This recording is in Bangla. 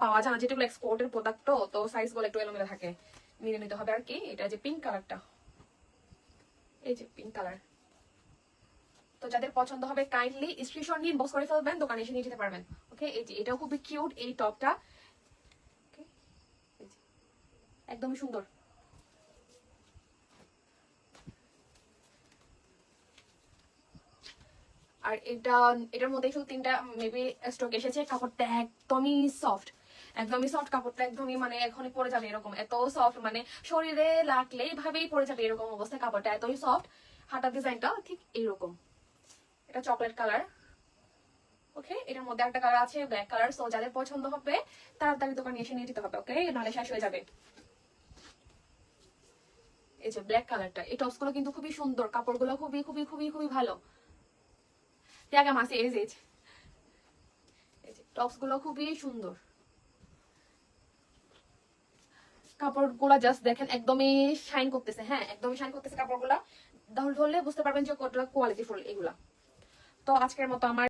পাওয়া যায় না, যেগুলো এক্সপোর্টের প্রোডাক্ট, তো সাইজ গুলো একটু এলোমেলো থাকে, নিয়ে নিতে হবে আর কি। এটা যে পিঙ্ক কালারটা, এই যে পিঙ্ক কালার, তো যাদের পছন্দ হবে কাইন্ডলি স্ক্রিনশট নিয়ে ইনবক্স করে ফেলবেন, দোকানে এসে নিয়ে যেতে পারবেন। ওকে, এই যে এটাও খুবই কিউট এই টপটা, একদমই সুন্দর। আর এটার মধ্যে শুধু 3টা মেবি স্টক এসেছে। কাপড়টা একদমই সফট, একদমই সফট কাপড়টা, একদমই মানে এখনই পরে যাবে এরকম, এত সফট, মানে শরীরে লাগলে এইভাবেই পরে যাবে এরকম অবস্থায়, কাপড়টা এতই সফট। হাতার ডিজাইনটা ঠিক এইরকম, এটা চকলেট কালার। ওকে, এটার মধ্যে একটা কালার আছে ব্ল্যাক কালার, সো যাদের পছন্দ হবে তাড়াতাড়ি দোকানে এসে নিয়ে যেতে হবে। ওকে, নাহলে শেষ হয়ে যাবে। এই যে ব্ল্যাক কালারটা, এই টপস গুলো কিন্তু খুবই সুন্দর, কাপড়গুলো খুবই খুবই খুবই খুবই ভালো। ত্যাগা মাসে এই যে টপস গুলো খুবই সুন্দর, কাপড়গুলা জাস্ট দেখেন একদমই শাইন করতেছে। হ্যাঁ, একদমই শাইন করতেছে কাপড়গুলা, ধরলে বুঝতে পারবেন যে কতটা কোয়ালিটিফুল এগুলা। তো আজকের মতো আমার